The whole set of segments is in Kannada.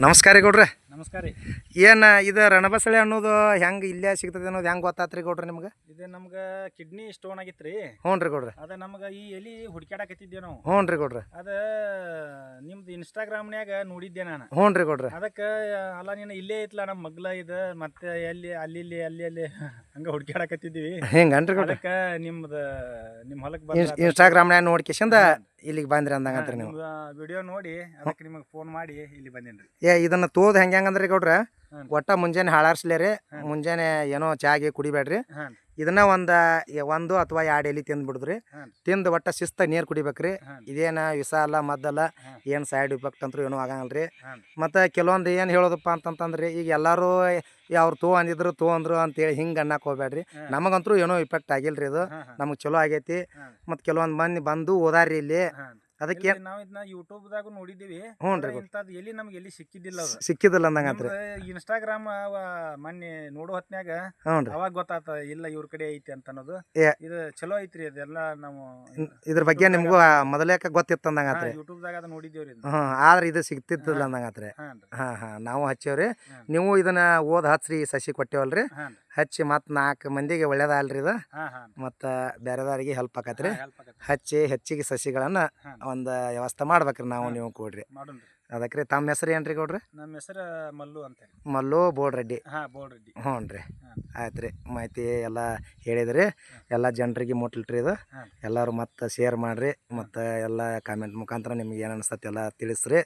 ನಮಸ್ಕಾರ ರೀ ಗೌಡ್ರೆ. ನಮಸ್ಕಾರ ರೀ. ಏನು ಇದು ರಣಬಸಳೆ ಅನ್ನೋದು ಹೆಂಗೆ ಇಲ್ಲೇ ಸಿಗ್ತದೆ ಅನ್ನೋದು ಹೆಂಗೆ ಗೊತ್ತಾತ್ರಿ ಗೌಡ್ರೆ ನಿಮ್ಗೆ? ಇದು ನಮ್ಗೆ ಕಿಡ್ನಿ ಸ್ಟೋನ್ ಆಗಿತ್ತು ರೀ. ಹ್ಞೂ ರೀ ಗೌಡ್ರೆ. ಅದ ನಮ್ಗೆ ಈ ಎಲಿ ಹುಡುಕ್ಯಾಡಕತ್ತಿದ್ದೇವೆ ನಾವು. ಹ್ಞೂ ರೀ ಗೌಡ್ರೆ. ಅದ ನಿಮ್ದು ಇನ್ಸ್ಟಾಗ್ರಾಮ್ನ್ಯಾಗ ನೋಡಿದ್ದೆ ನಾನು. ಹ್ಞೂ ರೀ ಗೌಡ್ರೆ. ಅದಕ್ಕೆ ಅಲ್ಲ ನೀನು ಇಲ್ಲೇ ಐತ್ಲ ನಮ್ಮ ಮಗ್ಲ ಇದು ಮತ್ತೆ ಎಲ್ಲಿ ಅಲ್ಲಿ ಅಲ್ಲಿ ಹಂಗೆ ಹುಡುಕ್ಯಾಡಕತ್ತಿದ್ದೀವಿ. ಹಿಂಗನ್ರಿ ಗೌಡ್ರೆ. ಅದಕ್ಕೆ ನಿಮ್ಮ ಹೊಲಕ್ಕೆ ಬಂದ ಇನ್ಸ್ಟಾಗ್ರಾಮ್ನ್ಯಾಗ ನೋಡ್ಕೇಶಿಂದ ಇಲ್ಲಿಗೆ ಬಂದ್ರಿ ಅಂದಂಗಂತ್ರಿ ನೀವು? ವಿಡಿಯೋ ನೋಡಿ ಅದಕ್ಕೆ ನಿಮಗೆ ಫೋನ್ ಮಾಡಿ ಇಲ್ಲಿ ಬಂದೇನ್ರಿ. ಇದನ್ನ ತೋದ್ ಹೆಂಗಂದ್ರಿ ಗೌಡ್ರೆ, ಒಟ್ಟ ಮುಂಜಾನೆ ಹಾಳಾರ್ಸ್ಲೇರಿ, ಮುಂಜಾನೆ ಏನೋ ಚಾಗಿ ಕುಡಿಬೇಡ್ರಿ. ಇದನ್ನ ಒಂದು ಅಥವಾ 2 ಎಲಿ ತಿಂದು ಬಿಡುದ್ರಿ. ತಿಂದು ಒಟ್ಟ ಶಿಸ್ತ ನೀರು ಕುಡಿಬೇಕ್ರಿ. ಇದೇನ ವಿಷ ಅಲ್ಲ ಮದ್ದಲ್ಲ, ಏನು ಸೈಡ್ ಇಫೆಕ್ಟ್ ಅಂತೂ ಏನೂ ಆಗಂಗಿಲ್ರಿ. ಮತ್ತು ಕೆಲವೊಂದು ಏನು ಹೇಳೋದಪ್ಪ ಅಂತಂತಂದ್ರಿ, ಈಗ ಎಲ್ಲರೂ ಅವ್ರು ಅಂದಿದ್ರು ಅಂದ್ರು ಅಂತೇಳಿ ಹಿಂಗೆ ಅನ್ನಕ್ಕೆ ಹೋಗ್ಬೇಡ್ರಿ. ನಮಗಂತೂ ಏನೋ ಇಫೆಕ್ಟ್ ಆಗಿಲ್ರಿ. ಇದು ನಮಗೆ ಚಲೋ ಆಗೈತಿ. ಮತ್ತು ಕೆಲವೊಂದು ಮಂದಿ ಬಂದು ಓದಾರ್ರಿ ಇಲ್ಲಿ. ಅದಕ್ಕೆ ನಾವು ಇದನ್ನ ಯೂಟ್ಯೂಬ್ದಾಗ ನೋಡಿದ್ದೀವಿ. ಹ್ಞೂ ರೀ. ಇಂಥದ್ದು ಎಲ್ಲಿ ನಮ್ಗೆ ಎಲ್ಲಿ ಸಿಕ್ಕಿದಿಲ್ಲ ಅಂದಂಗಂತ್ರಿ. ಇನ್ಸ್ಟಾಗ್ರಾಮ್ ಮೊನ್ನೆ ನೋಡೋ ಹೊತ್ನ್ಯಾಗ ಅವಾಗ ಗೊತ್ತಾತ ಇಲ್ಲ ಇವ್ರ ಕಡೆ ಐತಿ ಅಂತ ಅನ್ನೋದು. ಇದು ಚಲೋ ಐತ್ರಿ. ಅದೆಲ್ಲ ನಾವು ಇದ್ರ ಬಗ್ಗೆ ನಿಮ್ಗೂ ಮೊದಲೇಕ ಗೊತ್ತಿತ್ತು ಅಂದಂಗತ್ರಿ. ಯೂಟ್ಯೂಬ್ದಾಗ ಅದ ನೋಡಿದ್ದೇವ್ರಿ. ಆದ್ರೆ ಇದು ಸಿಗ್ತಿತ್ತಿಲ್ಲ ಅಂದಂಗತ್ರಿ. ನಾವು ಹಚ್ಚೇವ್ರಿ. ನೀವು ಇದನ್ನ ಹಚ್ಚ್ರಿ, ಸಸಿ ಕೊಟ್ಟೇವಲ್ರಿ. ಹಚ್ಚಿ ಮತ್ತು 4 ಮಂದಿಗೆ ಒಳ್ಳೇದಲ್ರಿ ಇದು. ಮತ್ತು ಬೇರೆದವ್ರಿಗೆ ಹೆಲ್ಪ್ ಆಕತ್ರಿ. ಹೆಚ್ಚಿಗೆ ಸಸಿಗಳನ್ನ ಒಂದು ವ್ಯವಸ್ಥೆ ಮಾಡ್ಬೇಕ್ರಿ ನಾವು ನೀವು ಕೊಡ್ರಿ. ಅದಕ್ಕೆ ತಮ್ಮ ಹೆಸರು ಏನ್ರಿ ಗೌಡ್ರಿ? ನಮ್ಮ ಹೆಸರು ಮಲ್ಲು ಅಂತ. ಮಲ್ಲು ಬೋಡ್ರೆಡ್ಡಿ. ಬೋಡ್ರೆಡ್ಡಿ. ಹ್ಞೂ ರೀ. ಆಯ್ತು ರೀ. ಮಾಹಿತಿ ಎಲ್ಲ ಹೇಳಿದ್ರಿ. ಎಲ್ಲ ಜನರಿಗೆ ಮುಟ್ಲ್ರಿ ಇದು. ಎಲ್ಲರೂ ಮತ್ತು ಶೇರ್ ಮಾಡಿರಿ. ಮತ್ತು ಎಲ್ಲ ಕಾಮೆಂಟ್ ಮುಖಾಂತರ ನಿಮ್ಗೆ ಏನು ಅನಿಸ್ತತಿ ಎಲ್ಲ ತಿಳಿಸ್ರಿ.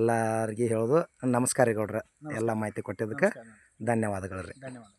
ಎಲ್ಲರಿಗೆ ಹೇಳೋದು ನಮಸ್ಕಾರ ರೀ ಗೌಡ್ರೆ. ಎಲ್ಲ ಮಾಹಿತಿ ಕೊಟ್ಟಿದ್ದಕ್ಕೆ ಧನ್ಯವಾದಗಳು ರೀ. ಧನ್ಯವಾದ.